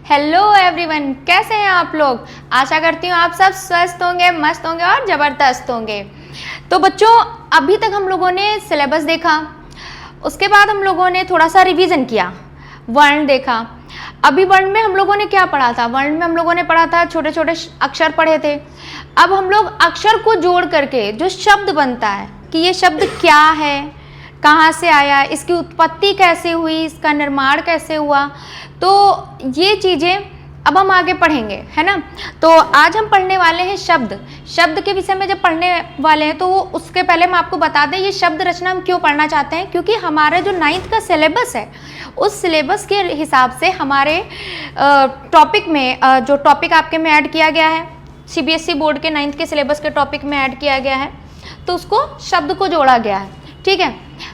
Hello everyone, कैसे हैं आप लोग। आशा करती हूँ आप सब स्वस्थ होंगे, मस्त होंगे और ज़बरदस्त होंगे। तो बच्चों, अभी तक हम लोगों ने सिलेबस देखा, उसके बाद हम लोगों ने थोड़ा सा रिवीजन किया, वर्ण देखा। अभी वर्ण में हम लोगों ने क्या पढ़ा था? वर्ण में हम लोगों ने पढ़ा था, छोटे छोटे अक्षर पढ़े थे। अब हम लोग अक्षर को जोड़ करके जो शब्द बनता है कि ये शब्द क्या है, कहाँ से आया, इसकी उत्पत्ति कैसे हुई, इसका निर्माण कैसे हुआ, तो ये चीज़ें अब हम आगे पढ़ेंगे, है ना। तो आज हम पढ़ने वाले हैं शब्द। शब्द के विषय में जब पढ़ने वाले हैं तो उसके पहले हम आपको बता दें ये शब्द रचना हम क्यों पढ़ना चाहते हैं, क्योंकि हमारा जो 9th का सिलेबस है उस सिलेबस के हिसाब से हमारे टॉपिक में जो टॉपिक आपके में ऐड किया गया है, CBSE बोर्ड के 9th के सिलेबस के टॉपिक में ऐड किया गया है, तो उसको शब्द को जोड़ा गया है। ठीक है,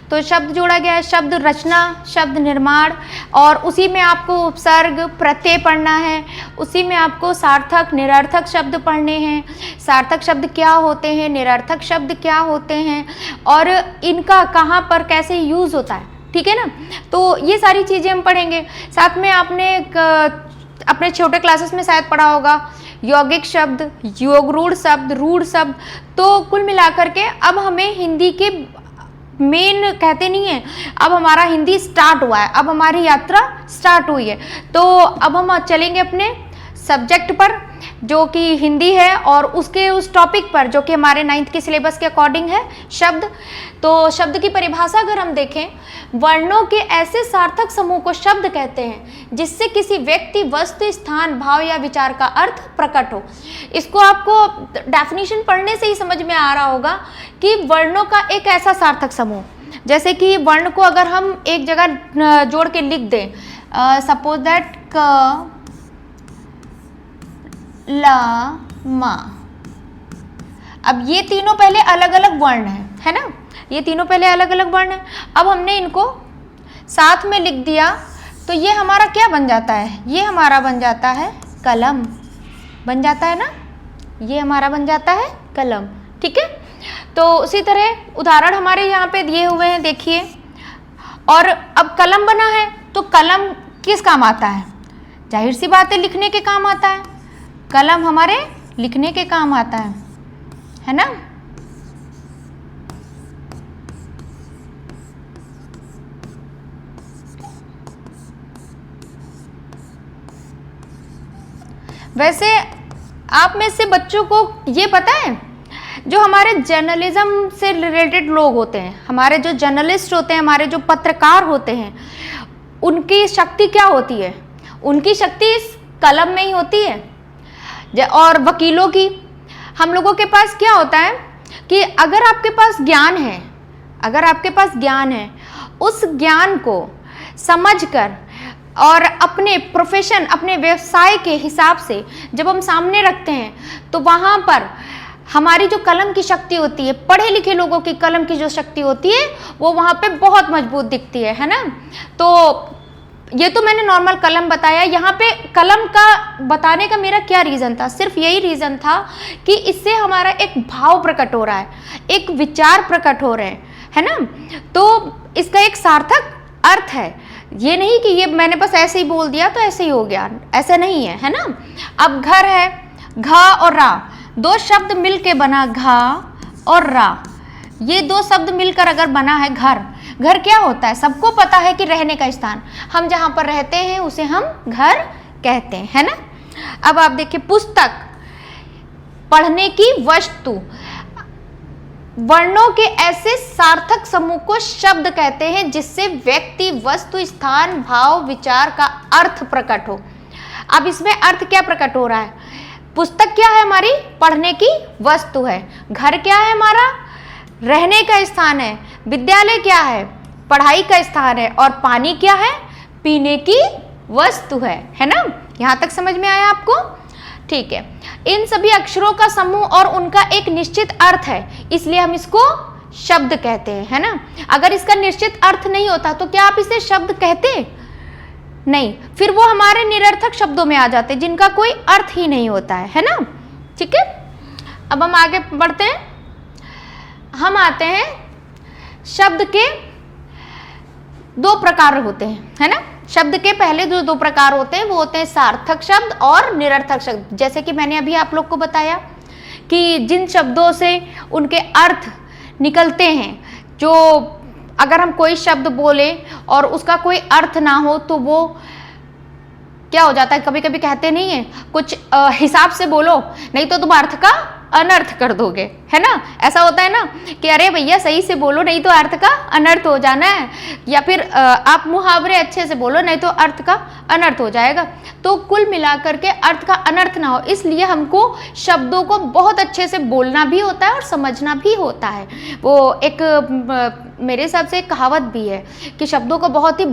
तो शब्द जोड़ा गया है, शब्द रचना, शब्द निर्माण, और उसी में आपको उपसर्ग प्रत्यय पढ़ना है, उसी में आपको सार्थक निरर्थक शब्द पढ़ने हैं। सार्थक शब्द क्या होते हैं, निरर्थक शब्द क्या होते हैं, और इनका कहाँ पर कैसे यूज़ होता है। ठीक है ना, तो ये सारी चीज़ें हम पढ़ेंगे। साथ में आपने अपने छोटे क्लासेस में शायद पढ़ा होगा यौगिक शब्द, योगरूढ़ शब्द, रूढ़ शब्द। तो कुल मिलाकर के अब हमें हिंदी के मेन कहते नहीं है, अब हमारा हिंदी स्टार्ट हुआ है, अब हमारी यात्रा स्टार्ट हुई है। तो अब हम चलेंगे अपने सब्जेक्ट पर जो कि हिंदी है, और उसके उस टॉपिक पर जो कि हमारे 9th के सिलेबस के अकॉर्डिंग है शब्द। तो शब्द की परिभाषा अगर हम देखें, वर्णों के ऐसे सार्थक समूह को शब्द कहते हैं जिससे किसी व्यक्ति, वस्तु, स्थान, भाव या विचार का अर्थ प्रकट हो। इसको आपको डेफिनेशन पढ़ने से ही समझ में आ रहा होगा कि वर्णों का एक ऐसा सार्थक समूह, जैसे कि वर्ण को अगर हम एक जगह जोड़ के लिख दें, सपोज दैट क ला मा। अब ये तीनों पहले अलग अलग वर्ण है ना, ये तीनों पहले अलग अलग वर्ण है। अब हमने इनको साथ में लिख दिया तो ये हमारा क्या बन जाता है, ये हमारा बन जाता है कलम, बन जाता है ना, ये हमारा बन जाता है कलम। ठीक है, तो उसी तरह उदाहरण हमारे यहाँ पे दिए हुए हैं, देखिए। और अब कलम बना है तो कलम किस काम आता है? जाहिर सी बात है, लिखने के काम आता है। कलम हमारे लिखने के काम आता है ना। वैसे आप में से बच्चों को ये पता है, जो हमारे जर्नलिज्म से रिलेटेड लोग होते हैं, हमारे जो जर्नलिस्ट होते हैं, हमारे जो पत्रकार होते हैं, उनकी शक्ति क्या होती है? उनकी शक्ति इस कलम में ही होती है। और वकीलों की, हम लोगों के पास क्या होता है कि अगर आपके पास ज्ञान है, अगर आपके पास ज्ञान है, उस ज्ञान को समझकर और अपने प्रोफेशन, अपने व्यवसाय के हिसाब से जब हम सामने रखते हैं, तो वहाँ पर हमारी जो कलम की शक्ति होती है, पढ़े लिखे लोगों की कलम की जो शक्ति होती है, वो वहाँ पे बहुत मजबूत दिखती है ना। तो ये तो मैंने नॉर्मल कलम बताया, यहाँ पे कलम का बताने का मेरा क्या रीज़न था? सिर्फ यही रीज़न था कि इससे हमारा एक भाव प्रकट हो रहा है, एक विचार प्रकट हो रहे हैं, है ना। तो इसका एक सार्थक अर्थ है, ये नहीं कि ये मैंने बस ऐसे ही बोल दिया तो ऐसे ही हो गया, ऐसा नहीं है, है ना। अब घर है, घा और रा, दो शब्द मिल के बना घा और रा। ये दो शब्द मिलकर अगर बना है घर, घर क्या होता है? सबको पता है कि रहने का स्थान, हम जहाँ पर रहते हैं उसे हम घर कहते हैं, है ना। अब आप देखिए, पुस्तक, पढ़ने की वस्तु। वर्णों के ऐसे सार्थक समूह को शब्द कहते हैं जिससे व्यक्ति, वस्तु, स्थान, भाव, विचार का अर्थ प्रकट हो। अब इसमें अर्थ क्या प्रकट हो रहा है? पुस्तक क्या है? हमारी पढ़ने की वस्तु है। घर क्या है? हमारा रहने का स्थान है। विद्यालय क्या है? पढ़ाई का स्थान है। और पानी क्या है? पीने की वस्तु है ना। यहाँ तक समझ में आया आपको? ठीक है, इन सभी अक्षरों का समूह और उनका एक निश्चित अर्थ है, इसलिए हम इसको शब्द कहते हैं, है ना। अगर इसका निश्चित अर्थ नहीं होता तो क्या आप इसे शब्द कहते? नहीं, फिर वो हमारे निरर्थक शब्दों में आ जाते, जिनका कोई अर्थ ही नहीं होता है ना। ठीक है, अब हम आगे बढ़ते हैं। हम आते हैं, शब्द के दो प्रकार होते हैं, है ना। शब्द के पहले जो दो प्रकार होते हैं वो होते हैं सार्थक शब्द और निरर्थक शब्द। जैसे कि मैंने अभी आप लोग को बताया कि जिन शब्दों से उनके अर्थ निकलते हैं, जो अगर हम कोई शब्द बोले और उसका कोई अर्थ ना हो तो वो क्या हो जाता है, कभी कभी कहते नहीं है कुछ हिसाब से बोलो नहीं तो तुम अर्थ का अनर्थ कर दोगे, है ना। ऐसा होता है ना कि अरे भैया सही से बोलो नहीं तो अर्थ का अनर्थ हो जाना है, या फिर आप मुहावरे अच्छे से बोलो नहीं तो अर्थ का अनर्थ हो जाएगा। तो कुल मिलाकर के अर्थ का अनर्थ ना हो इसलिए हमको शब्दों को बहुत अच्छे से बोलना भी होता है और समझना भी होता है। वो एक मेरे हिसाब से एक कहावत भी है कि शब्दों को बहुत ही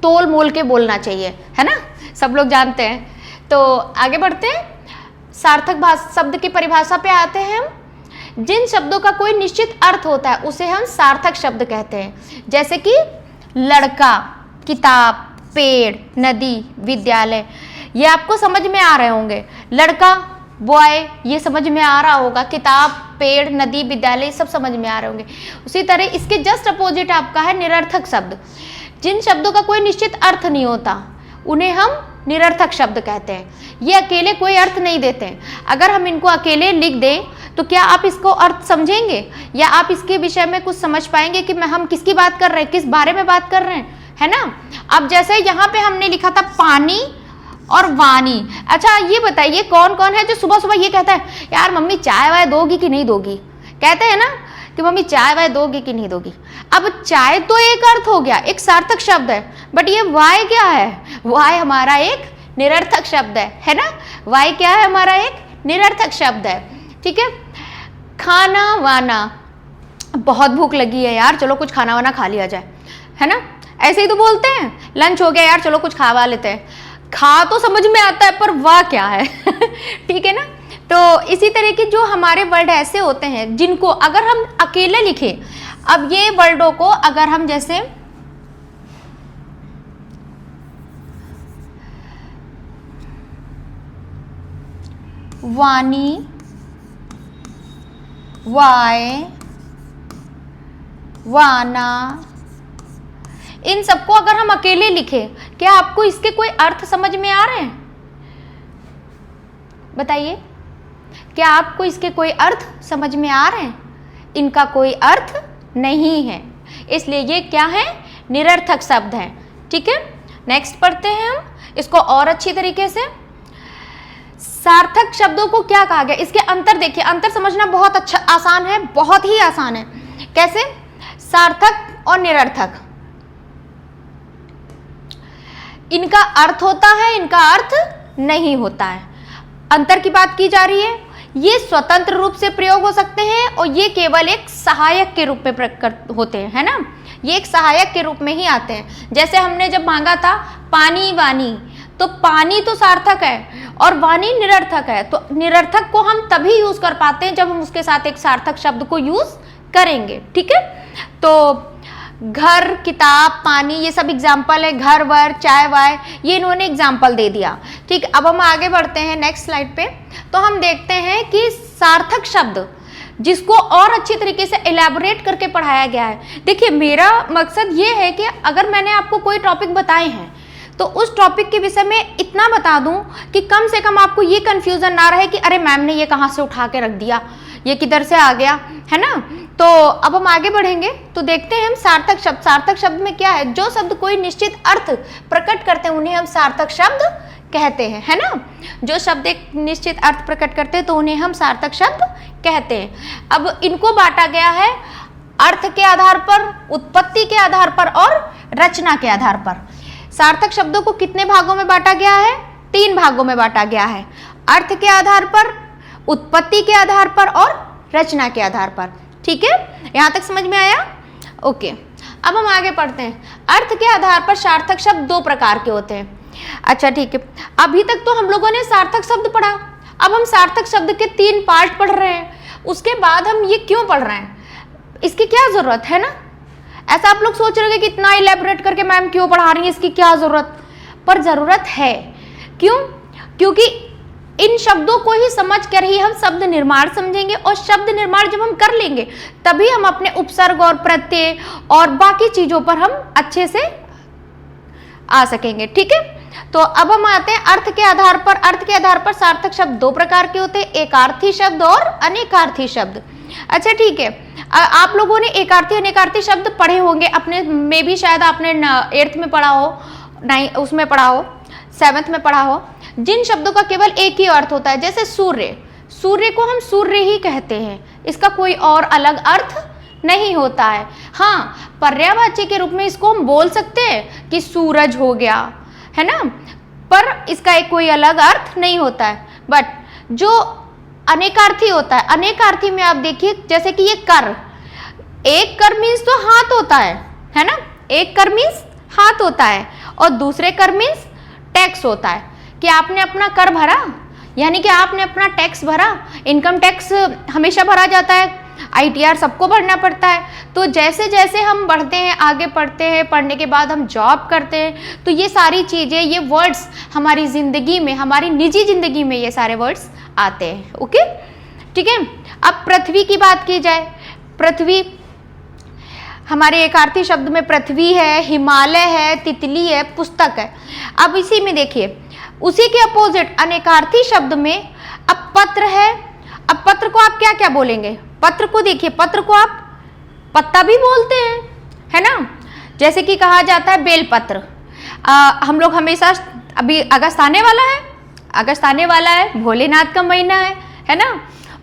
तोल मोल के बोलना चाहिए, है ना, सब लोग जानते हैं। तो आगे बढ़ते हैं, सार्थक शब्द की परिभाषा पे आते हैं हम। जिन शब्दों का कोई निश्चित अर्थ होता है उसे हम सार्थक शब्द कहते हैं। जैसे कि लड़का, किताब, पेड़, नदी, विद्यालय, ये आपको समझ में आ रहे होंगे। लड़का, बॉय, ये समझ में आ रहा होगा। किताब, पेड़, नदी, विद्यालय, सब समझ में आ रहे होंगे। उसी तरह इसके जस्ट अपोजिट आपका है निरर्थक शब्द। जिन शब्दों का कोई निश्चित अर्थ नहीं होता उन्हें हम निरर्थक शब्द कहते हैं। ये अकेले कोई अर्थ नहीं देते हैं। अगर हम इनको अकेले लिख दें तो क्या आप इसको अर्थ समझेंगे या आप इसके विषय में कुछ समझ पाएंगे कि हम किसकी बात कर रहे हैं, किस बारे में बात कर रहे हैं, है ना। अब जैसे यहाँ पे हमने लिखा था पानी और वाणी। अच्छा ये बताइए कौन कौन है जो सुबह सुबह ये कहता है यार मम्मी चाय वाय दोगी कि नहीं दोगी, कहते हैं ना कि मम्मी चाय वाय दोगी कि नहीं दोगी। अब चाय तो एक अर्थ हो गया, एक सार्थक शब्द है, बट ये वाय क्या है, वाय हमारा एक निरर्थक शब्द है ना। वाय क्या है, हमारा एक निरर्थक शब्द है, ठीक है। खाना वाना, बहुत भूख लगी है यार चलो कुछ खाना वाना खा लिया जाए, है ना, ऐसे ही तो बोलते हैं। लंच हो गया यार चलो कुछ खावा लेते हैं। खा तो समझ में आता है पर वाह क्या है ठीक है ना। तो इसी तरह के जो हमारे वर्ड ऐसे होते हैं जिनको अगर हम अकेले लिखें, अब ये वर्डों को अगर हम जैसे वाणी, वाय, वाना, इन सबको अगर हम अकेले लिखें, क्या आपको इसके कोई अर्थ समझ में आ रहे हैं, बताइए, क्या आपको इसके कोई अर्थ समझ में आ रहे हैं? इनका कोई अर्थ नहीं है, इसलिए ये क्या है, निरर्थक शब्द है, ठीक है। नेक्स्ट पढ़ते हैं हम इसको और अच्छी तरीके से। सार्थक शब्दों को क्या कहा गया, इसके अंतर देखिए, अंतर समझना बहुत अच्छा आसान है, बहुत ही आसान है। कैसे, सार्थक और निरर्थक, इनका अर्थ होता है, इनका अर्थ नहीं होता है। अंतर की बात की जा रही है, ये स्वतंत्र रूप से प्रयोग हो सकते हैं और ये केवल एक सहायक के रूप में प्रकट होते हैं, है ना, ये एक सहायक के रूप में ही आते हैं। जैसे हमने जब मांगा था पानी वानी, तो पानी तो सार्थक है और वाणी निरर्थक है, तो निरर्थक को हम तभी यूज कर पाते हैं जब हम उसके साथ एक सार्थक शब्द को यूज करेंगे, ठीक है। तो घर, किताब, पानी, ये सब एग्जाम्पल है, घर वर, चाय वाय, ये इन्होंने एग्जाम्पल दे दिया, ठीक। अब हम आगे बढ़ते हैं नेक्स्ट स्लाइड पे, तो हम देखते हैं कि सार्थक शब्द जिसको और अच्छी तरीके से एलैबोरेट करके पढ़ाया गया है। देखिए मेरा मकसद ये है कि अगर मैंने आपको कोई टॉपिक बताए हैं तो उस टॉपिक के विषय में इतना बता दूं कि कम से कम आपको ये कंफ्यूजन ना रहे कि अरे मैम ने ये कहाँ से उठा के रख दिया, ये किधर से आ गया, है ना। तो अब हम आगे बढ़ेंगे तो देखते हैं हम सार्थक शब्द। सार्थक शब्द में क्या है, जो शब्द कोई निश्चित अर्थ प्रकट करते हैं उन्हें हम सार्थक शब्द कहते हैं, है ना। जो शब्द एक निश्चित अर्थ प्रकट करते हैं तो उन्हें हम सार्थक शब्द कहते हैं। अब इनको बांटा गया है अर्थ के आधार पर, उत्पत्ति के आधार पर और रचना के आधार पर। सार्थक शब्दों को कितने भागों में बांटा गया है, 3 भागों में बांटा गया है, अर्थ के आधार पर, उत्पत्ति के आधार पर और रचना के आधार पर, ठीक है। यहां तक समझ में आया, ओके। अब हम आगे पढ़ते हैं। अर्थ के आधार पर सार्थक शब्द 2 प्रकार के होते हैं। अच्छा ठीक है, अभी तक तो हम लोगों ने सार्थक शब्द पढ़ा, अब हम सार्थक शब्द के 3 पार्ट पढ़ रहे हैं। उसके बाद हम ये क्यों पढ़ रहे हैं, इसकी क्या जरूरत है ना। ऐसा आप लोग सोच रहे हैं कि इतना इलेबोरेट करके मैम क्यों पढ़ा रही है, इसकी क्या जरूरत, पर जरूरत है। क्यों, क्योंकि इन शब्दों को ही समझ कर ही हम शब्द निर्माण समझेंगे और शब्द निर्माण जब हम कर लेंगे तभी हम अपने उपसर्ग और प्रत्यय और बाकी चीजों पर हम अच्छे से आ सकेंगे। ठीक है, तो अब हम आते हैं अर्थ के आधार पर। अर्थ के आधार पर सार्थक शब्द दो प्रकार के होते हैं, एकार्थी शब्द और अनेकार्थी शब्द। अच्छा ठीक है, आप लोगों ने एकार्थी अनेकार्थी शब्द पढ़े होंगे अपने में भी, शायद आपने 8th में पढ़ा हो, उसमें पढ़ा हो, 7th में पढ़ा हो, जिन शब्दों का केवल एक ही अर्थ होता है। जैसे सूर्य, सूर्य को हम सूर्य ही कहते हैं, इसका कोई और अलग अर्थ नहीं होता है। हाँ, पर्यायवाची के रूप में इसको हम बोल सकते हैं कि सूरज हो गया, है ना, पर इसका एक कोई अलग अर्थ नहीं होता है। बट जो अनेकार्थी होता है, अनेकार्थी में आप देखिए जैसे कि ये कर, एक कर मीन्स तो हाथ होता है ना, एक कर मीन्स हाथ होता है, और दूसरे कर मीन्स टैक्स होता है कि आपने अपना कर भरा, यानी कि आपने अपना टैक्स भरा। इनकम टैक्स हमेशा भरा जाता है, ITR सबको भरना पड़ता है। तो जैसे जैसे हम बढ़ते हैं, आगे पढ़ते हैं, पढ़ने के बाद हम जॉब करते हैं, तो ये सारी चीज़ें, ये वर्ड्स हमारी ज़िंदगी में, हमारी निजी ज़िंदगी में ये सारे वर्ड्स आते हैं। ओके, ठीक है। अब पृथ्वी की बात की जाए, पृथ्वी हमारे एकार्थी शब्द में पृथ्वी है, हिमालय है, तितली है, पुस्तक है। अब इसी में देखिए, उसी के अपोजिट अनेकार्थी शब्द में अब पत्र है। अब पत्र को आप क्या क्या बोलेंगे? पत्र को देखिए, पत्र को आप पत्ता भी बोलते हैं, है ना, जैसे कि कहा जाता है बेलपत्र। हम लोग हमेशा, अभी अगस्त आने वाला है, अगस्त आने वाला है, भोलेनाथ का महीना है ना,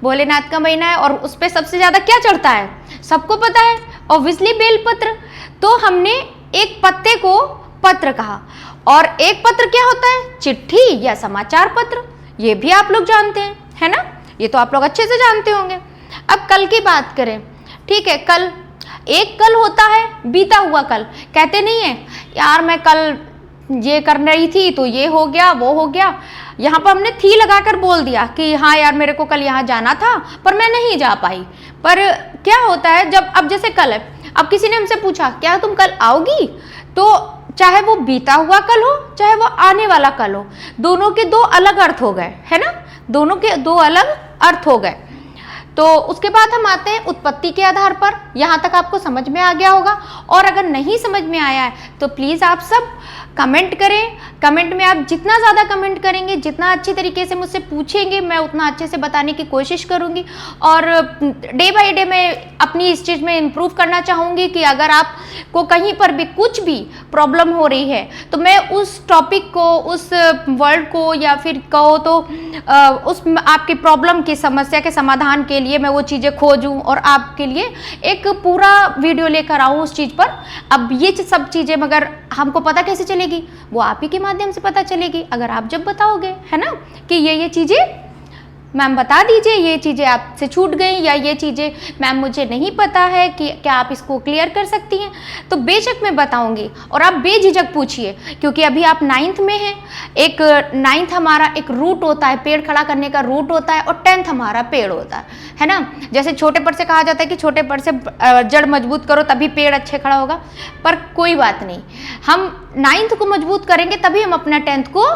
भोलेनाथ का महीना है, और उस पर सबसे ज़्यादा क्या चढ़ता है, सबको पता है, ऑब्वियसली बेलपत्र। तो हमने एक पत्ते को पत्र कहा, और एक पत्र क्या होता है, चिट्ठी या समाचार पत्र, ये भी आप लोग जानते हैं, है ना, ये तो आप लोग अच्छे से जानते होंगे। अब कल की बात करें, ठीक है, कल, एक कल होता है बीता हुआ कल। कहते नहीं है यार मैं कल ये कर रही थी तो ये हो गया, वो हो गया, यहाँ पर हमने थी लगाकर बोल दिया कि हाँ यार मेरे को कल यहाँ जाना था पर मैं नहीं जा पाई। पर क्या होता है, जब अब जैसे कल है, अब किसी ने हमसे पूछा क्या तुम कल आओगी, तो चाहे वो बीता हुआ कल हो चाहे वो आने वाला कल हो, दोनों के दो अलग अर्थ हो गए, है ना, दोनों के दो अलग अर्थ हो गए। तो उसके बाद हम आते हैं उत्पत्ति के आधार पर। यहाँ तक आपको समझ में आ गया होगा, और अगर नहीं समझ में आया है तो प्लीज़ आप सब कमेंट करें। कमेंट में आप जितना ज़्यादा कमेंट करेंगे, जितना अच्छी तरीके से मुझसे पूछेंगे, मैं उतना अच्छे से बताने की कोशिश करूँगी। और डे बाय डे मैं अपनी इस चीज़ में इम्प्रूव करना चाहूँगी कि अगर आपको कहीं पर भी कुछ भी प्रॉब्लम हो रही है तो मैं उस टॉपिक को, उस वर्ड को, या फिर कहो तो उस आपकी प्रॉब्लम की समस्या के समाधान के लिए मैं वो चीज़ें खोजूं और आपके लिए एक पूरा वीडियो लेकर आऊँ उस चीज़ पर। अब ये सब चीज़ें मगर हमको पता कैसे चलेगी, वो आप ही के माध्यम से पता चलेगी, अगर आप जब बताओगे, है ना, कि ये चीज़ें मैम बता दीजिए, ये चीज़ें आपसे छूट गई, या ये चीज़ें मैम मुझे नहीं पता है कि क्या आप इसको क्लियर कर सकती हैं, तो बेशक मैं बताऊंगी। और आप बेझिझक पूछिए, क्योंकि अभी आप 9th में हैं। एक 9th हमारा एक रूट होता है, पेड़ खड़ा करने का रूट होता है, और 10th हमारा पेड़ होता है ना। जैसे छोटे पर से कहा जाता है कि छोटे पर से जड़ मजबूत करो तभी पेड़ अच्छे खड़ा होगा, पर कोई बात नहीं, हम 9th को मजबूत करेंगे तभी हम अपना 10th को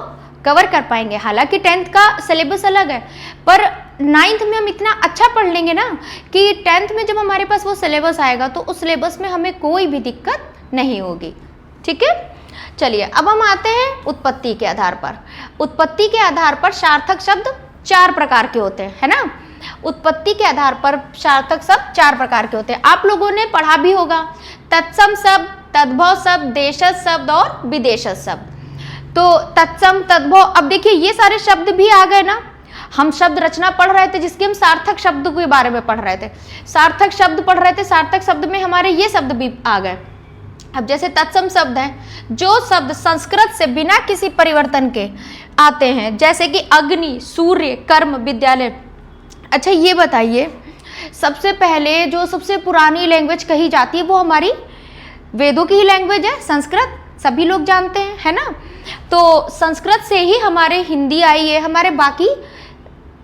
कवर कर पाएंगे। हालांकि 10th का सिलेबस अलग है, पर 9th में हम इतना अच्छा पढ़ लेंगे ना कि 10th में जब हमारे पास वो सिलेबस आएगा तो उस सिलेबस में हमें कोई भी दिक्कत नहीं होगी। ठीक है, चलिए अब हम आते हैं उत्पत्ति के आधार पर। उत्पत्ति के आधार पर सार्थक शब्द 4 प्रकार के होते हैं, है ना। उत्पत्ति के आधार पर सार्थक शब्द 4 प्रकार के होते हैं, आप लोगों ने पढ़ा भी होगा। तत्सम शब्द, तद्भव शब्द, देशज शब्द और विदेशज शब्द। तो तत्सम, तद्भव, अब देखिए ये सारे शब्द भी आ गए ना। हम शब्द रचना पढ़ रहे थे जिसके हम सार्थक शब्द के बारे में पढ़ रहे थे, सार्थक शब्द पढ़ रहे थे, सार्थक शब्द में हमारे ये शब्द भी आ गए। अब जैसे तत्सम शब्द हैं, जो शब्द संस्कृत से बिना किसी परिवर्तन के आते हैं, जैसे कि अग्नि, सूर्य, कर्म, विद्यालय। अच्छा ये बताइए, सबसे पहले जो सबसे पुरानी लैंग्वेज कही जाती है वो हमारी वेदों की ही लैंग्वेज है, संस्कृत, सभी लोग जानते हैं, है ना। तो संस्कृत से ही हमारे हिंदी आई है, हमारे बाकी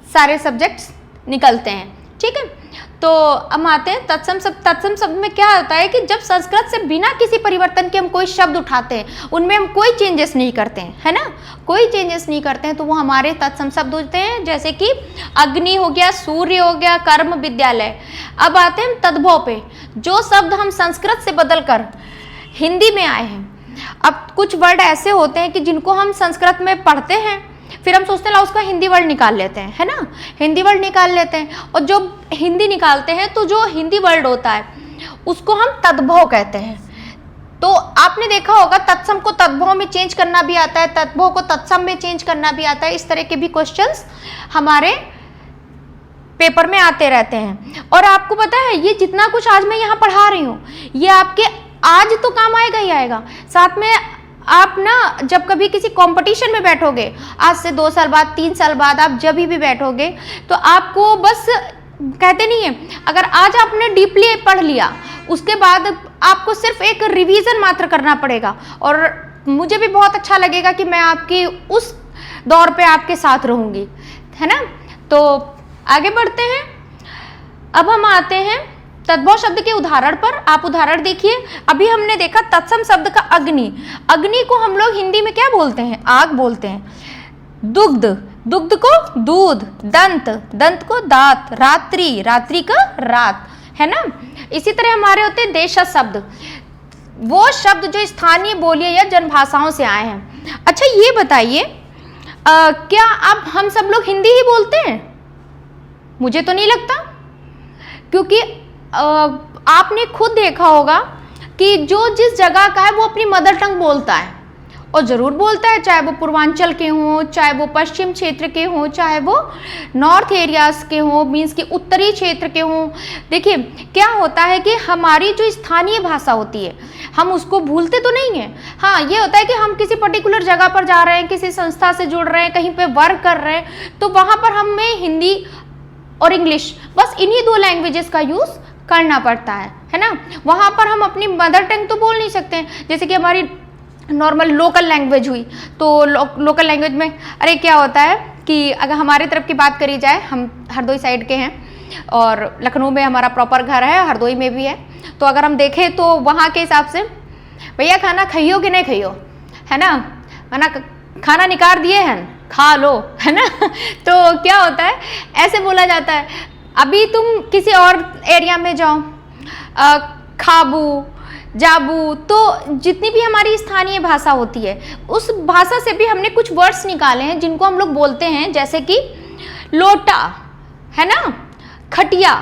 सारे सब्जेक्ट्स निकलते हैं। ठीक है, तो हम आते हैं तत्सम शब्द। तत्सम शब्द में क्या होता है कि जब संस्कृत से बिना किसी परिवर्तन के हम कोई शब्द उठाते हैं, उनमें हम कोई चेंजेस नहीं करते हैं, है ना, कोई चेंजेस नहीं करते हैं, तो वो हमारे तत्सम शब्द होते हैं। जैसे कि अग्नि हो गया, सूर्य हो गया, कर्म, विद्यालय। अब आते हैं तद्भव पे, जो शब्द हम संस्कृत से बदल कर हिंदी में आए हैं। अब कुछ वर्ड ऐसे होते हैं कि जिनको हम संस्कृत में पढ़ते हैं, फिर हम सोचते हैं ला उसका हिंदी वर्ड निकाल लेते हैं, है ना, हिंदी वर्ड निकाल लेते हैं, और जो हिंदी निकालते हैं तो जो हिंदी वर्ड होता है उसको हम तद्भव कहते हैं। तो आपने देखा होगा तत्सम को तद्भव में चेंज करना भी आता है, तद्भव को तत्सम में चेंज करना भी आता है। इस तरह के भी क्वेश्चंस हमारे पेपर में आते रहते हैं। और आपको पता है ये जितना कुछ आज मैं यहाँ पढ़ा रही हूँ ये आपके आज तो काम आएगा ही आएगा, साथ में आप ना जब कभी किसी कंपटीशन में बैठोगे, आज से 2 साल बाद 3 साल बाद आप जब भी बैठोगे तो आपको बस कहते नहीं है, अगर आज आपने डीपली पढ़ लिया उसके बाद आपको सिर्फ एक रिवीजन मात्र करना पड़ेगा, और मुझे भी बहुत अच्छा लगेगा कि मैं आपकी उस दौर पे आपके साथ रहूंगी, है ना। तो आगे बढ़ते हैं। अब हम आते हैं तद्भव शब्द के उदाहरण पर। आप उदाहरण देखिए। अभी हमने देखा तत्सम शब्द का अग्नि। अग्नि को हम लोग हिंदी में क्या बोलते हैं? आग बोलते हैं। दुग्ध, दुग्ध को दूध। दंत, दंत को दांत। रात्रि, रात्रि का रात, है ना। इसी तरह हमारे होते हैं देश शब्द, वो शब्द जो स्थानीय बोलियां या जनभाषाओं से आए हैं। अच्छा ये बताइए क्या अब हम सब लोग हिंदी ही बोलते हैं? मुझे तो नहीं लगता, क्योंकि आपने खुद देखा होगा कि जो जिस जगह का है वो अपनी मदर टंग बोलता है, और ज़रूर बोलता है, चाहे वो पूर्वांचल के हों, चाहे वो पश्चिम क्षेत्र के हों, चाहे वो नॉर्थ एरियाज के हों, मीन्स कि उत्तरी क्षेत्र के हों। देखिए क्या होता है कि हमारी जो स्थानीय भाषा होती है हम उसको भूलते तो नहीं हैं। हाँ ये होता है कि हम किसी पर्टिकुलर जगह पर जा रहे हैं, किसी संस्था से जुड़ रहे हैं, कहीं पे वर्क कर रहे हैं, तो वहाँ पर हमें हिंदी और इंग्लिश, बस इन्हीं 2 लैंग्वेजेस का यूज़ करना पड़ता है ना। वहाँ पर हम अपनी मदर टंग तो बोल नहीं सकते हैं। जैसे कि हमारी नॉर्मल लोकल लैंग्वेज हुई, तो लोकल लैंग्वेज में अरे क्या होता है कि अगर हमारे तरफ की बात करी जाए, हम हरदोई साइड के हैं और लखनऊ में हमारा प्रॉपर घर है, हरदोई में भी है। तो अगर हम देखें तो वहाँ के हिसाब से भैया खाना खाइयो कि नहीं खाइयो, है ना, खाना निकाल दिए हैं, खा लो, है ना। तो क्या होता है ऐसे बोला जाता है। अभी तुम किसी और एरिया में जाओ, खाबू, जाबू, तो जितनी भी हमारी स्थानीय भाषा होती है उस भाषा से भी हमने कुछ वर्ड्स निकाले हैं जिनको हम लोग बोलते हैं, जैसे कि लोटा, है ना, खटिया।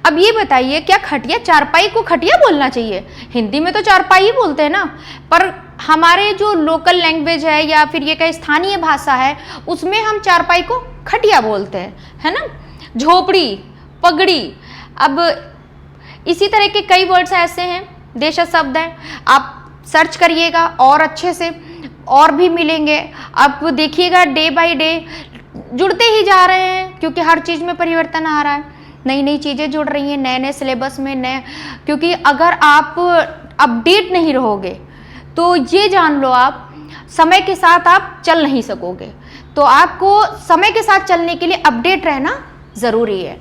अब ये बताइए क्या खटिया, चारपाई को खटिया बोलना चाहिए? हिंदी में तो चारपाई ही बोलते हैं ना, पर हमारे जो लोकल लैंग्वेज है या फिर ये कहीं स्थानीय भाषा है उसमें हम चारपाई को खटिया बोलते हैं, है ना। झोपड़ी, पगड़ी। अब इसी तरह के कई वर्ड्स ऐसे हैं, देश शब्द हैं, आप सर्च करिएगा और अच्छे से और भी मिलेंगे। आप देखिएगा डे बाय डे जुड़ते ही जा रहे हैं, क्योंकि हर चीज़ में परिवर्तन आ रहा है, नई नई चीज़ें जुड़ रही हैं, नए नए सिलेबस में नए। क्योंकि अगर आप अपडेट नहीं रहोगे तो ये जान लो आप समय के साथ आप चल नहीं सकोगे। तो आपको समय के साथ चलने के लिए अपडेट रहना ज़रूरी है।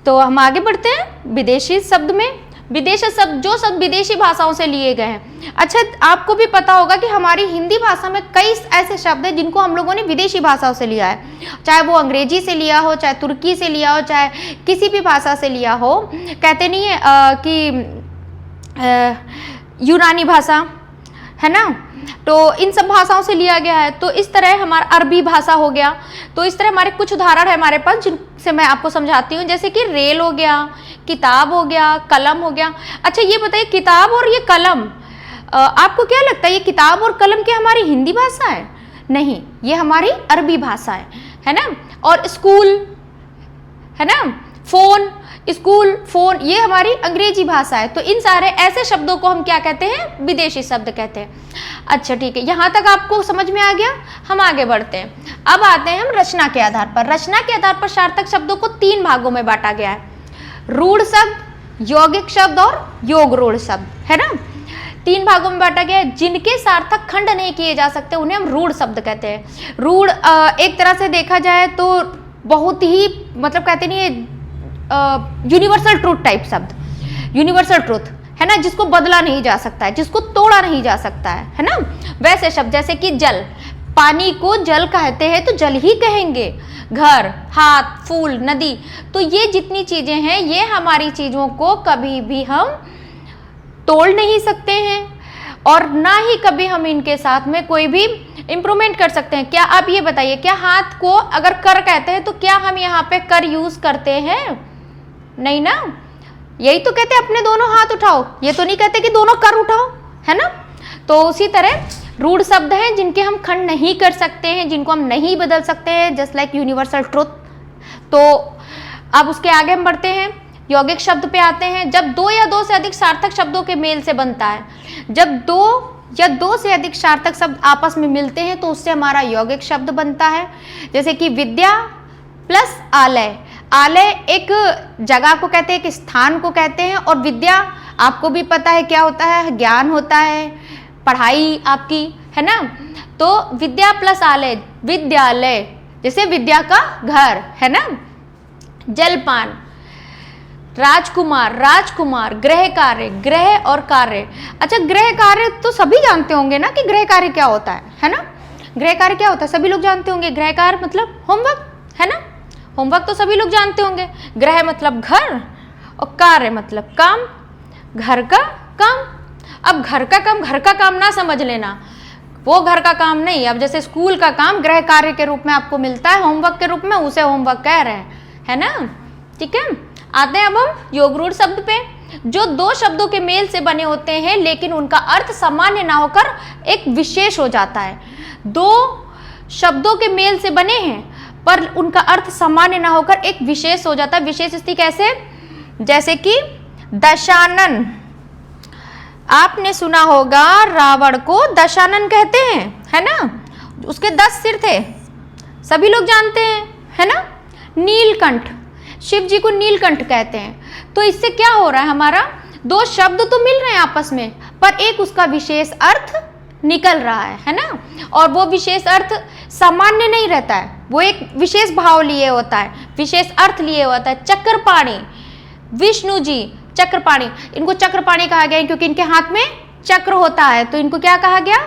तो हम आगे बढ़ते हैं विदेशी शब्द में। विदेशी शब्द, जो शब्द विदेशी भाषाओं से लिए गए हैं। अच्छा आपको भी पता होगा कि हमारी हिंदी भाषा में कई ऐसे शब्द हैं जिनको हम लोगों ने विदेशी भाषाओं से लिया है, चाहे वो अंग्रेजी से लिया हो, चाहे तुर्की से लिया हो, चाहे किसी भी भाषा से लिया हो। कहते नहीं है कि यूनानी भाषा, है ना, तो इन सब भाषाओं से लिया गया है। तो इस तरह हमारा अरबी भाषा हो गया। तो इस तरह हमारे कुछ उदाहरण है हमारे पास जिनसे मैं आपको समझाती हूँ, जैसे कि रेल हो गया, किताब हो गया, कलम हो गया। अच्छा ये बताइए किताब और ये कलम, आपको क्या लगता है ये किताब और कलम क्या हमारी हिंदी भाषा है? नहीं, ये हमारी अरबी भाषा है ना। और स्कूल, है ना, फोन, स्कूल, फोन, ये हमारी अंग्रेजी भाषा है। तो इन सारे ऐसे शब्दों को हम क्या कहते हैं? विदेशी शब्द कहते हैं। अच्छा ठीक है, यहाँ तक आपको समझ में आ गया। हम आगे बढ़ते हैं। अब आते हैं हम रचना के आधार पर। रचना के आधार पर सार्थक शब्दों को 3 भागों में बांटा गया है, रूढ़ शब्द, यौगिक शब्द और योग रूढ़ शब्द, है ना। 3 भागों में बांटा गया है। जिनके सार्थक खंड नहीं किए जा सकते उन्हें हम रूढ़ शब्द कहते हैं। रूढ़ एक तरह से देखा जाए तो बहुत ही मतलब कहते नहीं यूनिवर्सल ट्रूथ टाइप शब्द, यूनिवर्सल ट्रूथ, है ना, जिसको बदला नहीं जा सकता है, जिसको तोड़ा नहीं जा सकता है ना। वैसे शब्द जैसे कि जल, पानी को जल कहते हैं तो जल ही कहेंगे। घर, हाथ, फूल, नदी, तो ये जितनी चीजें हैं ये हमारी चीजों को कभी भी हम तोड़ नहीं सकते हैं। और ना ही कभी हम इनके साथ में कोई भी इंप्रूवमेंट कर सकते हैं। क्या आप ये बताइए, क्या हाथ को अगर कर कहते हैं तो क्या हम यहाँ पे कर यूज करते हैं? नहीं ना। यही तो कहते हैं अपने दोनों हाथ उठाओ, ये तो नहीं कहते कि दोनों कर उठाओ, है ना। तो उसी तरह रूढ़ शब्द हैं जिनके हम खंड नहीं कर सकते हैं, जिनको हम नहीं बदल सकते हैं, जस्ट लाइक यूनिवर्सल ट्रुथ। तो अब उसके आगे हम बढ़ते हैं, यौगिक शब्द पे आते हैं। जब दो या दो से अधिक सार्थक शब्दों के मेल से बनता है, जब दो या दो से अधिक सार्थक शब्द आपस में मिलते हैं तो उससे हमारा यौगिक शब्द बनता है। जैसे कि विद्या प्लस आलय। आलय एक जगह को कहते हैं, एक स्थान को कहते हैं, और विद्या आपको भी पता है क्या होता है, ज्ञान होता है, पढ़ाई आपकी, है ना। तो विद्या प्लस आलय, विद्यालय, जैसे विद्या का घर, है ना। जलपान, राजकुमार, राजकुमार, गृह कार्य, गृह और कार्य। अच्छा, गृह कार्य तो सभी जानते होंगे ना कि गृह कार्य क्या होता है ना। गृह कार्य क्या होता है सभी लोग जानते होंगे। गृह कार्य मतलब होमवर्क, है ना। होमवर्क तो सभी लोग जानते होंगे। गृह मतलब घर और कार्य मतलब काम, घर का काम। अब घर का काम ना समझ लेना, वो घर का काम नहीं। अब जैसे स्कूल का काम गृह कार्य के रूप में आपको मिलता है, होमवर्क के रूप में, उसे होमवर्क कह रहे हैं, है ना। ठीक है, आते हैं अब हम योग रूढ़ शब्द पे। जो दो शब्दों के मेल से बने होते हैं लेकिन उनका अर्थ सामान्य ना होकर एक विशेष हो जाता है। दो शब्दों के मेल से बने हैं पर उनका अर्थ सामान्य ना होकर एक विशेष हो जाता है। विशेष स्थिति कैसे? जैसे कि दशानन, आपने सुना होगा रावण को दशानन कहते हैं, है ना। उसके 10 सिर थे, सभी लोग जानते हैं, है ना। नीलकंठ, शिव जी को नीलकंठ कहते हैं। तो इससे क्या हो रहा है, हमारा दो शब्द तो मिल रहे हैं आपस में पर एक उसका विशेष अर्थ निकल रहा है ना। और वो विशेष अर्थ सामान्य नहीं रहता है, वो एक विशेष भाव लिए होता है, विशेष अर्थ लिए होता है। चक्रपाणी, विष्णु जी चक्रपाणी, इनको चक्रपाणी कहा गया क्योंकि इनके हाथ में चक्र होता है, तो इनको क्या कहा गया?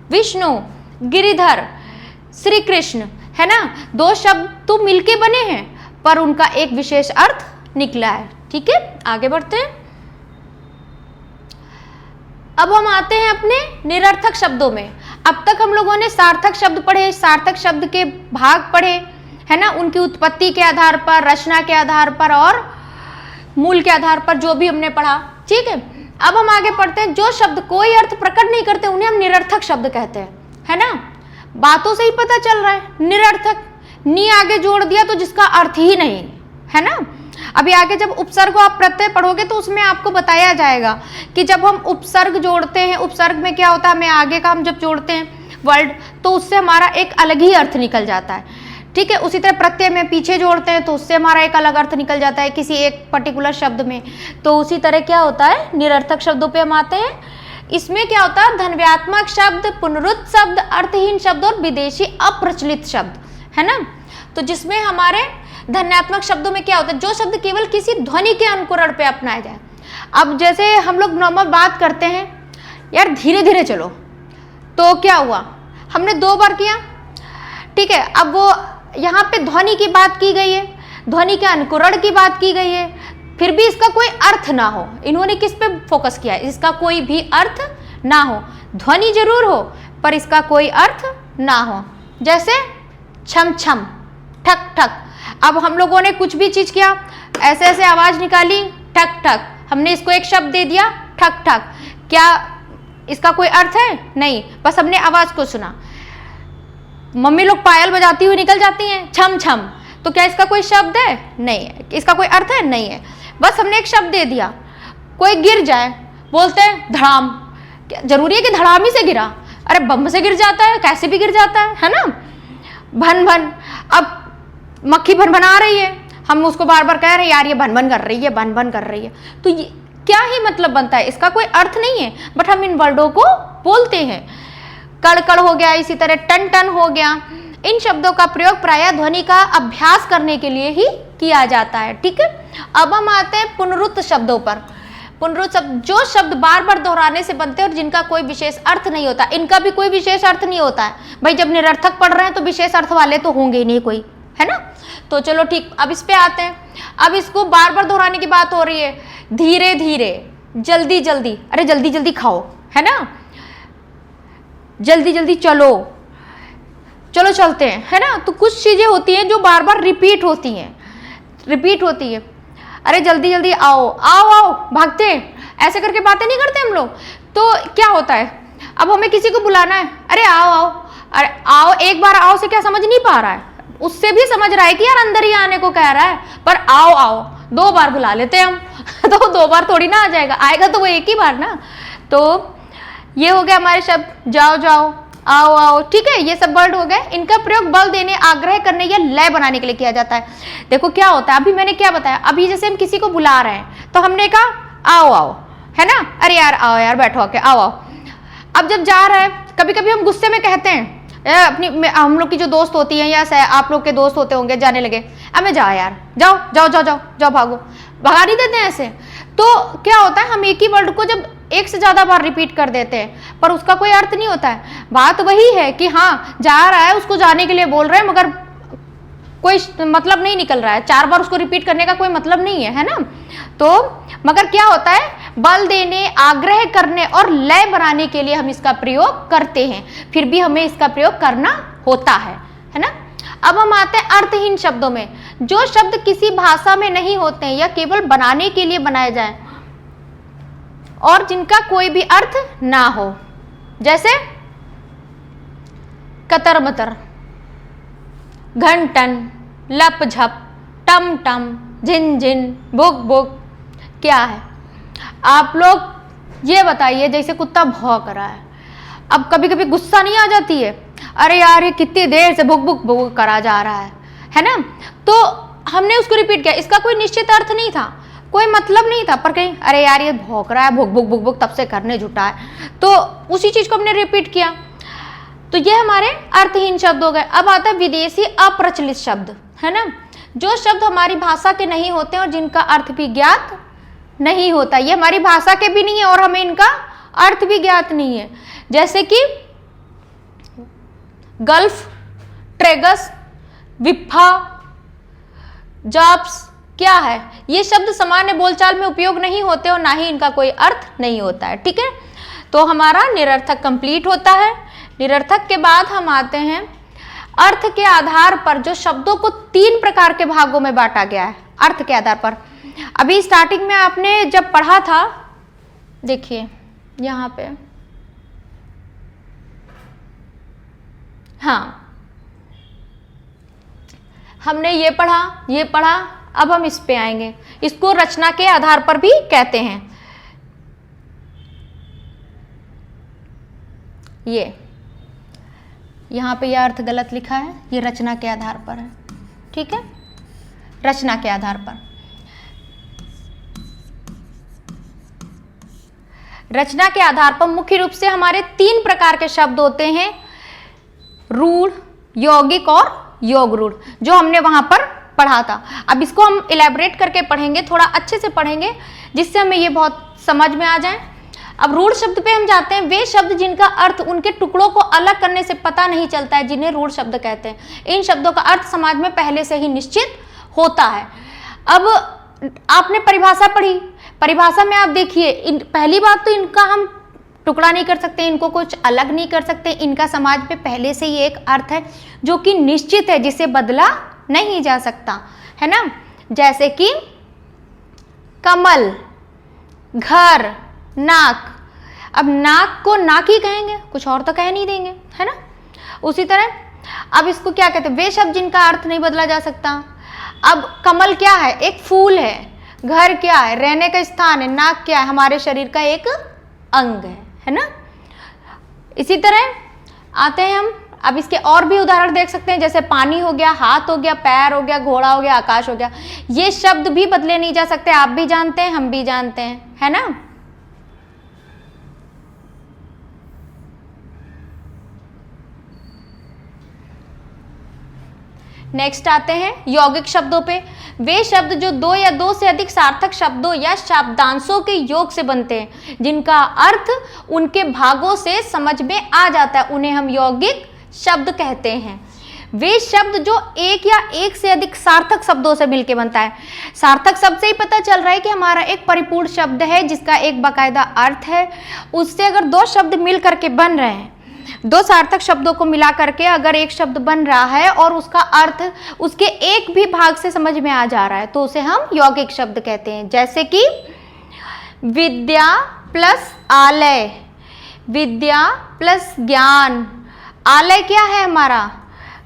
विष्णु। गिरिधर, श्री कृष्ण, है ना। दो शब्द तो मिलके बने हैं पर उनका एक विशेष अर्थ निकला है। ठीक है, आगे बढ़ते हैं। अब हम आते हैं अपने निरर्थक शब्दों में। अब तक हम लोगों ने सार्थक शब्द पढ़े, सार्थक शब्द के भाग पढ़े, है ना, उनकी उत्पत्ति के आधार पर, रचना के आधार पर और मूल के आधार पर जो भी हमने पढ़ा। ठीक है, अब हम आगे पढ़ते हैं। जो शब्द कोई अर्थ प्रकट नहीं करते उन्हें हम निरर्थक शब्द कहते हैं, है ना। बातों से ही पता चल रहा है, निरर्थक, नी आगे जोड़ दिया तो जिसका अर्थ ही नहीं, है ना। अभी आगे जब उपसर्ग आप प्रत्यय पढ़ोगे तो उसमें आपको बताया जाएगा कि जब हम उपसर्ग जोड़ते हैं, उपसर्ग में क्या होता है, हमें आगे का हम जब जोड़ते हैं वर्ड तो उससे हमारा एक अलग ही अर्थ निकल जाता है। ठीक है, उसी तरह प्रत्यय में पीछे जोड़ते हैं तो उससे हमारा एक अलग अर्थ निकल जाता है किसी एक पर्टिकुलर शब्द में। तो उसी तरह क्या होता है, निरर्थक शब्दों पे हम आते हैं। इसमें क्या होता है, धन्यात्मक शब्द, पुनरुक्त शब्द, अर्थहीन शब्द और विदेशी अप्रचलित शब्द, है ना। तो जिसमें हमारे धन्यात्मक शब्दों में क्या होता है, जो शब्द केवल किसी ध्वनि के अनुकरण पे अपनाया जाए। अब जैसे हम लोग नॉर्मल बात करते हैं, यार धीरे धीरे चलो, तो क्या हुआ, हमने 2 बार किया, ठीक है। अब वो यहाँ पे ध्वनि की बात की गई है, ध्वनि के अनुकरण की बात की गई है, फिर भी इसका कोई अर्थ ना हो। इन्होंने किस पे फोकस किया है, इसका कोई भी अर्थ ना हो। ध्वनि जरूर हो पर इसका कोई अर्थ ना हो। जैसे छम छम, ठक ठक। अब हम लोगों ने कुछ भी चीज किया, ऐसे ऐसे आवाज निकाली, ठक ठक, हमने इसको एक शब्द दे दिया ठक ठक। क्या इसका कोई अर्थ है? नहीं, बस हमने आवाज को सुना। मम्मी लोग पायल बजाती हुई निकल जाती हैं, छम छम, तो क्या इसका कोई शब्द है? नहीं है। इसका कोई अर्थ है? नहीं है, बस हमने एक शब्द दे दिया। कोई गिर जाए, बोलते हैं धड़ाम, क्या जरूरी है कि धड़ाम ही से गिरा? अरे बम से गिर जाता है, कैसे भी गिर जाता है ना। भन भन, अब मक्खी भन बना रही है, हम उसको बार बार कह रहे हैं यार ये भन भन कर रही है, भन भन कर रही है, तो ये क्या ही मतलब बनता है, इसका कोई अर्थ नहीं है, बट हम इन वर्डों को बोलते हैं। कड़कड़ हो गया, इसी तरह टन टन हो गया। इन शब्दों का प्रयोग प्रायः ध्वनि का अभ्यास करने के लिए ही किया जाता है। ठीक है, अब हम आते हैं पुनरुक्त शब्दों पर। पुनरुक्त शब्द, जो शब्द बार बार दोहराने से बनते हैं और जिनका कोई विशेष अर्थ नहीं होता। इनका भी कोई विशेष अर्थ नहीं होता है भाई, जब निरर्थक पढ़ रहे हैं तो विशेष अर्थ वाले तो होंगे ही नहीं कोई, है ना। तो चलो ठीक, अब इस पे आते हैं। अब इसको बार बार दोहराने की बात हो रही है, धीरे धीरे, जल्दी जल्दी, अरे जल्दी जल्दी खाओ, है ना। जल्दी जल्दी चलो, चलो चलते हैं, है ना। तो कुछ चीजें होती हैं जो बार बार रिपीट होती हैं, अरे जल्दी जल्दी आओ आओ आओ, भागते हैं, ऐसे करके बातें नहीं करते हम लोग। तो क्या होता है, अब हमें किसी को बुलाना है, अरे आओ आओ, अरे आओ, एक बार आओ से क्या समझ नहीं पा रहा है, उससे भी समझ रहा है कि यार अंदर ही आने को कह रहा है, पर आओ आओ 2 बार बुला लेते हैं हम तो 2 बार थोड़ी ना आ जाएगा, आएगा तो वो एक ही बार ना। तो ये हो गया हमारे शब्द, जाओ जाओ, आओ आओ, ठीक है, ये सब वर्ड हो गए। इनका प्रयोग बल देने, आग्रह करने या लय बनाने के लिए किया जाता है। देखो क्या होता है, अभी मैंने क्या बताया, अभी जैसे हम किसी को बुला रहे हैं तो हमने कहा आओ आओ, है ना, अरे यार आओ यार, बैठो आके, आओ आओ। अब जब जा रहा है, कभी कभी हम गुस्से में कहते हैं, अपनी हम लोग की जो दोस्त होती है या आप लोग के दोस्त होते होंगे, जाने लगे, अब मैं जा यार, जाओ जाओ जाओ जाओ जाओ, भागो, भगा नहीं देते हैं ऐसे। तो क्या होता है, हम एक ही वर्ड को जब एक से ज्यादा बार रिपीट कर देते हैं पर उसका कोई अर्थ नहीं होता है। बात वही है कि हाँ जा रहा है, उसको जाने के लिए बोल रहे हैं, मगर कोई मतलब नहीं निकल रहा है, 4 बार उसको रिपीट करने का कोई मतलब नहीं है ना। तो मगर क्या होता है, बल देने, आग्रह करने और लय बनाने के लिए हम इसका प्रयोग करते हैं, फिर भी हमें इसका प्रयोग करना होता है ना। अब हम आते हैं अर्थहीन शब्दों में, जो शब्द किसी भाषा में नहीं होते हैं या केवल बनाने के लिए बनाए जाएं और जिनका कोई भी अर्थ ना हो, जैसे कतर मतर, घंटन, लप झप, टम टम, झिन झिन, बुक बुक। क्या है, आप लोग ये बताइए, जैसे कुत्ता भौंक रहा है, अब कभी कभी गुस्सा नहीं आ जाती है, अरे यार ये कितनी देर से बुक बुक बुक करा जा रहा है ना। तो हमने उसको रिपीट किया, इसका कोई निश्चित अर्थ नहीं था, कोई मतलब नहीं था, पर कहीं अरे यार ये भौंक रहा है, भुक भुक भुक भुक तब से करने जुटा है, तो उसी चीज को हमने रिपीट किया। तो ये हमारे अर्थहीन शब्द हो गए। अब आता है विदेशी अप्रचलित शब्द, है ना, जो शब्द हमारी भाषा के नहीं होते और जिनका अर्थ भी ज्ञात नहीं होता। ये हमारी भाषा के भी नहीं है और हमें इनका अर्थ भी ज्ञात नहीं है, जैसे कि गल्फ, ट्रेगस, विफा, जॉब्स। क्या है, ये शब्द सामान्य बोलचाल में उपयोग नहीं होते और ना ही इनका कोई अर्थ नहीं होता है, ठीक है। तो हमारा निरर्थक कंप्लीट होता है। निरर्थक के बाद हम आते हैं अर्थ के आधार पर, जो शब्दों को 3 प्रकार के भागों में बांटा गया है अर्थ के आधार पर। अभी स्टार्टिंग में आपने जब पढ़ा था, देखिए यहां पे, हाँ हमने ये पढ़ा, अब हम इस पे आएंगे। इसको रचना के आधार पर भी कहते हैं। ये यहां पे यह अर्थ गलत लिखा है, ये रचना के आधार पर है, ठीक है, रचना के आधार पर। रचना के आधार पर मुख्य रूप से हमारे 3 प्रकार के शब्द होते हैं, रूढ़, यौगिक और योग रूढ़, जो हमने वहां पर पढ़ा था। अब इसको हम इलेबोरेट करके पढ़ेंगे, थोड़ा अच्छे से पढ़ेंगे, जिससे हमें ये बहुत समझ में आ जाए। अब रूढ़ शब्द पे हम जाते हैं। वे शब्द जिनका अर्थ उनके टुकड़ों को अलग करने से पता नहीं चलता है, जिन्हें रूढ़ शब्द कहते हैं। इन शब्दों का अर्थ समाज में पहले से ही निश्चित होता है। अब आपने परिभाषा पढ़ी, परिभाषा में आप देखिए, पहली बात तो इनका हम टुकड़ा नहीं कर सकते, इनको कुछ अलग नहीं कर सकते, इनका समाज में पहले से ही एक अर्थ है जो कि निश्चित है, जिसे बदला नहीं जा सकता, है ना। जैसे कि कमल, घर, नाक। अब नाक को नाक ही कहेंगे, कुछ और तो कह नहीं देंगे, है ना। उसी तरह अब इसको क्या कहते हैं, वे शब्द जिनका अर्थ नहीं बदला जा सकता। अब कमल क्या है, एक फूल है, घर क्या है, रहने का स्थान है, नाक क्या है, हमारे शरीर का एक अंग है ना। इसी तरह आते हैं हम, अब इसके और भी उदाहरण देख सकते हैं, जैसे पानी हो गया, हाथ हो गया, पैर हो गया, घोड़ा हो गया, आकाश हो गया। ये शब्द भी बदले नहीं जा सकते, आप भी जानते हैं, हम भी जानते हैं, है ना। नेक्स्ट आते हैं यौगिक शब्दों पे। वे शब्द जो 2 या 2 से अधिक सार्थक शब्दों या शब्दांशों के योग से बनते हैं, जिनका अर्थ उनके भागों से समझ में आ जाता है, उन्हें हम यौगिक शब्द कहते हैं। वे शब्द जो एक या एक से अधिक सार्थक शब्दों से मिलकर बनता है। सार्थक शब्द से ही पता चल रहा है कि हमारा एक परिपूर्ण शब्द है जिसका एक बाकायदा अर्थ है। उससे अगर 2 शब्द मिल करके बन रहे हैं दो सार्थक शब्दों को मिला करके अगर एक शब्द बन रहा है और उसका अर्थ उसके एक भी भाग से समझ में आ जा रहा है तो उसे हम यौगिक शब्द कहते हैं। जैसे कि विद्या प्लस आलय, विद्या प्लस ज्ञान। आलय क्या है? हमारा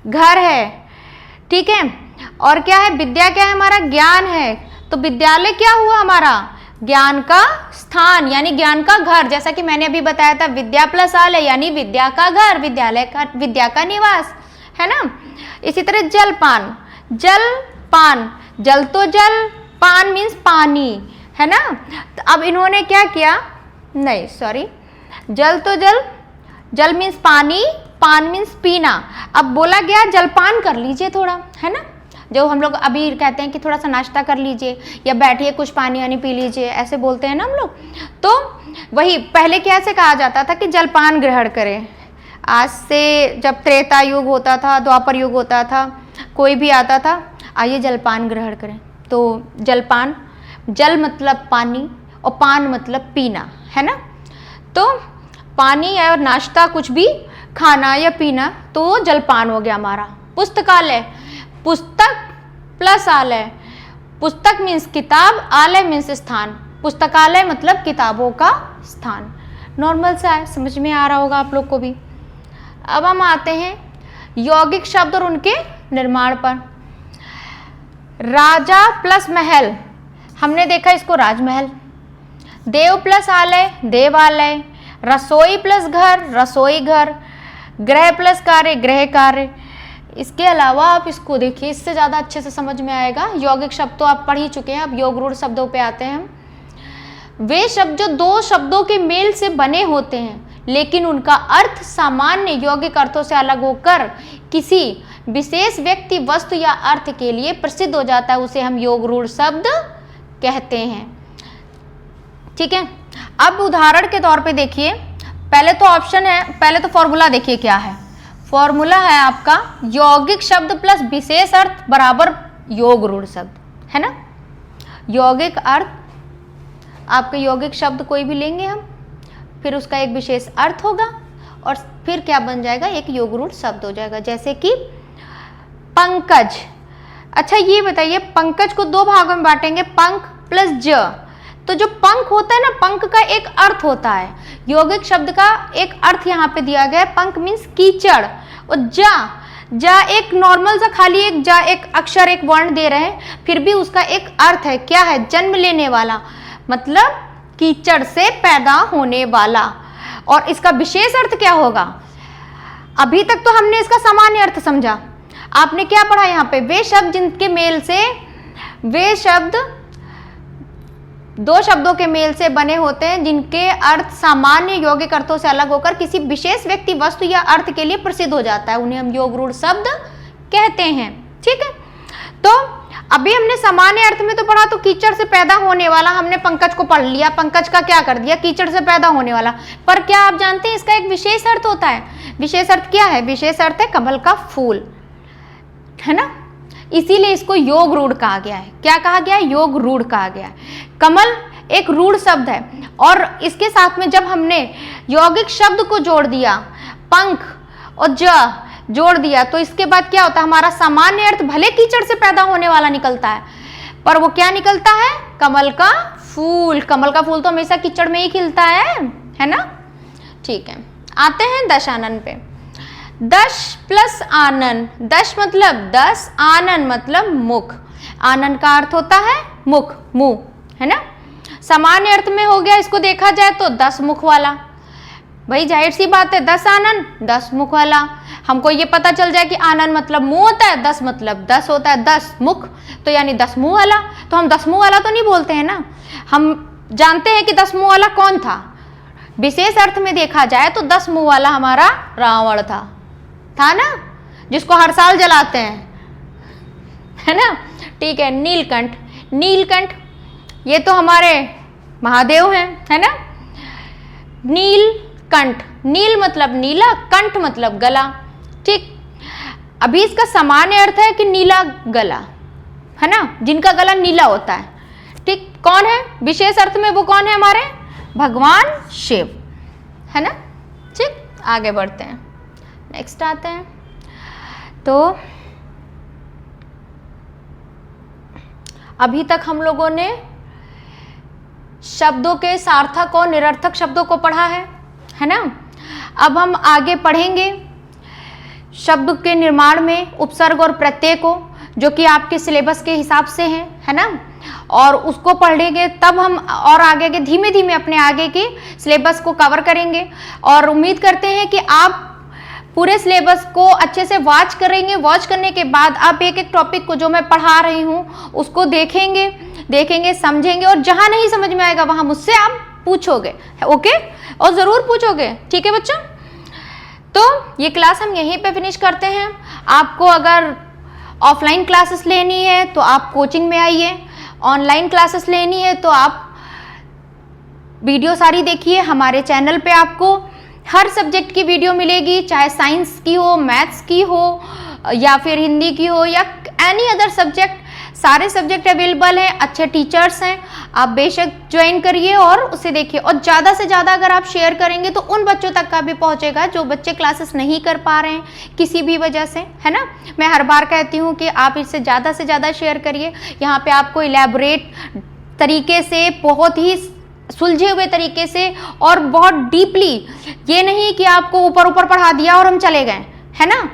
घर है, ठीक है। और क्या है? विद्या क्या है? हमारा ज्ञान है। तो विद्यालय क्या हुआ? हमारा ज्ञान का स्थान यानी ज्ञान का घर। जैसा कि मैंने अभी बताया था, विद्या प्लस आलय यानी विद्या का घर, विद्यालय का, विद्या का निवास, है ना। इसी तरह जलपान, जलपान, जल तो जल, पान मीन्स पानी, है ना। तो अब इन्होंने क्या किया, नहीं सॉरी, जल तो जल, जल मीन्स पानी, पान मीन्स पीना। अब बोला गया जलपान कर लीजिए थोड़ा, है ना। जो हम लोग अभी कहते हैं कि थोड़ा सा नाश्ता कर लीजिए या बैठिए कुछ पानी वानी पी लीजिए, ऐसे बोलते हैं ना हम लोग। तो वही पहले कैसे कहा जाता था कि जलपान ग्रहण करें। आज से जब त्रेता युग होता था, द्वापर युग होता था, कोई भी आता था, आइए जलपान ग्रहण करें। तो जलपान, जल मतलब पानी और पान मतलब पीना, है ना। तो पानी या नाश्ता कुछ भी खाना या पीना तो जलपान हो गया हमारा। पुस्तकालय, पुस्तक प्लस आलय, पुस्तक मीन्स किताब, आलय मीन्स स्थान। पुस्तकालय मतलब किताबों का स्थान। नॉर्मल सा है, समझ में आ रहा होगा आप लोग को भी। अब हम आते हैं यौगिक शब्द और उनके निर्माण पर। राजा प्लस महल, हमने देखा इसको राजमहल। देव प्लस आलय, देवालय। रसोई प्लस घर, रसोई घर। गृह प्लस कार्य, गृह कार्य। इसके अलावा आप इसको देखिए, इससे ज़्यादा अच्छे से समझ में आएगा। यौगिक शब्द तो आप पढ़ ही चुके हैं, अब योग रूढ़ शब्दों पे आते हैं हम। वे शब्द जो दो शब्दों के मेल से बने होते हैं लेकिन उनका अर्थ सामान्य यौगिक अर्थों से अलग होकर किसी विशेष व्यक्ति, वस्तु या अर्थ के लिए प्रसिद्ध हो जाता है, उसे हम योग रूढ़ शब्द कहते हैं। ठीक है। अब उदाहरण के तौर पे देखिए, पहले तो ऑप्शन है, पहले तो फॉर्मूला देखिए क्या है। फॉर्मूला है आपका यौगिक शब्द प्लस विशेष अर्थ बराबर योग रूढ़ शब्द, है ना। यौगिक अर्थ, आपके यौगिक शब्द कोई भी लेंगे हम, फिर उसका एक विशेष अर्थ होगा और फिर क्या बन जाएगा, एक योग रूढ़ शब्द हो जाएगा। जैसे कि पंकज। अच्छा ये बताइए, पंकज को दो भागों में बांटेंगे, पंख प्लस ज। तो जो पंख होता है ना, पंख का एक अर्थ होता है, यौगिक शब्द का एक अर्थ यहाँ पे दिया गया है, पंख मीन्स कीचड़। और जा एक नॉर्मल सा खाली एक जा, एक अक्षर, एक वर्ण दे रहे हैं, फिर भी उसका एक अर्थ है, क्या है, जन्म लेने वाला, मतलब कीचड़ से पैदा होने वाला। और इसका विशेष अर्थ क्या होगा, अभी तक तो हमने इसका सामान्य अर्थ समझा, आपने क्या पढ़ा यहाँ पे, वे शब्द जिनके मेल से, वे शब्द दो शब्दों के मेल से बने होते हैं जिनके अर्थ सामान्य यौगिक अर्थों से अलग होकर किसी विशेष व्यक्ति, वस्तु या अर्थ के लिए प्रसिद्ध हो जाता है, उन्हें हम योग रूढ़ शब्द कहते हैं। ठीक है। तो अभी हमने सामान्य अर्थ में तो पढ़ा, तो कीचड़ से पैदा होने वाला, हमने पंकज को पढ़ लिया, पंकज का क्या कर दिया, कीचड़ से पैदा होने वाला। पर क्या आप जानते हैं इसका एक विशेष अर्थ होता है। विशेष अर्थ क्या है, विशेष अर्थ है कमल का फूल, है ना। इसीलिए इसको योग रूढ़ कहा गया है। क्या कहा गया है, योग रूढ़ कहा गया है। कमल एक रूढ़ शब्द है और इसके साथ में जब हमने यौगिक शब्द को जोड़ दिया, पंख और ज जोड़ दिया, तो इसके बाद क्या होता है, हमारा सामान्य अर्थ भले कीचड़ से पैदा होने वाला निकलता है, पर वो क्या निकलता है, कमल का फूल। कमल का फूल तो हमेशा कीचड़ में ही खिलता है ना। ठीक है, आते हैं दशानन पे। दश प्लस आनन, दश मतलब 10, आनन मतलब मुख। आनन का अर्थ होता है मुख, मुंह, है ना। सामान्य अर्थ में हो गया, इसको देखा जाए तो 10 मुख वाला। भाई जाहिर सी बात है, 10 आनन 10 मुख वाला। हमको ये पता चल जाए कि आनन मतलब मुंह होता है, 10 मतलब 10 होता है, 10 मुख तो यानी 10 मुंह वाला। तो हम 10 मुंह वाला तो नहीं बोलते हैं ना, हम जानते हैं कि 10 मुंह वाला कौन था। विशेष अर्थ में देखा जाए तो 10 मुंह वाला हमारा रावण था ना, जिसको हर साल जलाते हैं, है ना। ठीक है। नीलकंठ, नीलकंठ ये तो हमारे महादेव हैं, है ना। नीलकंठ, नील मतलब नीला, कंठ मतलब गला। ठीक। अभी इसका सामान्य अर्थ है कि नीला गला, है ना, जिनका गला नीला होता है। ठीक। कौन है विशेष अर्थ में, वो कौन है, हमारे भगवान शिव, है ना। ठीक। आगे बढ़ते हैं, नेक्स्ट आते हैं। तो अभी तक हम लोगों ने शब्दों के सार्थक और निरर्थक शब्दों को पढ़ा है ना। अब हम आगे पढ़ेंगे शब्द के निर्माण में उपसर्ग और प्रत्यय को, जो कि आपके सिलेबस के हिसाब से है ना, और उसको पढ़ेंगे तब हम और आगे के धीमे धीमे अपने आगे के सिलेबस को कवर करेंगे। और उम्मीद करते हैं कि आप पूरे सिलेबस को अच्छे से वॉच करेंगे। वॉच करने के बाद आप एक एक टॉपिक को जो मैं पढ़ा रही हूँ उसको देखेंगे, समझेंगे, और जहाँ नहीं समझ में आएगा वहाँ मुझसे आप पूछोगे, ओके, और ज़रूर पूछोगे, ठीक है बच्चों। तो ये क्लास हम यहीं पे फिनिश करते हैं। आपको अगर ऑफलाइन क्लासेस लेनी है तो आप कोचिंग में आइए, ऑनलाइन क्लासेस लेनी है तो आप वीडियो सारी देखिए। हमारे चैनल पे आपको हर सब्जेक्ट की वीडियो मिलेगी, चाहे साइंस की हो, मैथ्स की हो, या फिर हिंदी की हो, या एनी अदर सब्जेक्ट, सारे सब्जेक्ट अवेलेबल हैं। अच्छे टीचर्स हैं, आप बेशक ज्वाइन करिए और उसे देखिए। और ज़्यादा से ज़्यादा अगर आप शेयर करेंगे तो उन बच्चों तक का भी पहुंचेगा जो बच्चे क्लासेस नहीं कर पा रहे हैं किसी भी वजह से, है ना। मैं हर बार कहती हूँ कि आप इसे ज़्यादा से ज़्यादा शेयर करिए। यहाँ पे आपको इलेबोरेट तरीके से, बहुत ही सुलझे हुए तरीके से और बहुत डीपली, ये नहीं कि आपको ऊपर ऊपर पढ़ा दिया और हम चले गए, है ना।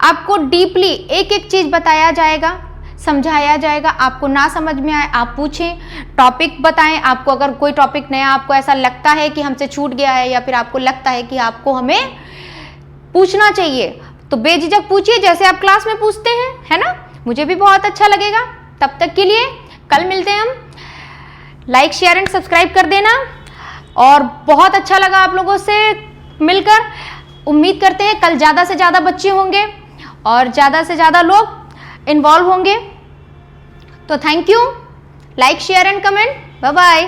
आपको डीपली एक एक चीज़ बताया जाएगा, समझाया जाएगा। आपको ना समझ में आए आप पूछें, टॉपिक बताएं। आपको अगर कोई टॉपिक नया आपको ऐसा लगता है कि हमसे छूट गया है, या फिर आपको लगता है कि आपको हमें पूछना चाहिए, तो बेझिझक पूछिए जैसे आप क्लास में पूछते हैं, है ना। मुझे भी बहुत अच्छा लगेगा। तब तक के लिए कल मिलते हैं हम। लाइक, शेयर एंड सब्सक्राइब कर देना। और बहुत अच्छा लगा आप लोगों से मिलकर। उम्मीद करते हैं कल ज़्यादा से ज़्यादा बच्चे होंगे और ज़्यादा से ज़्यादा लोग इन्वॉल्व होंगे। तो thank you, like, share and comment, bye bye.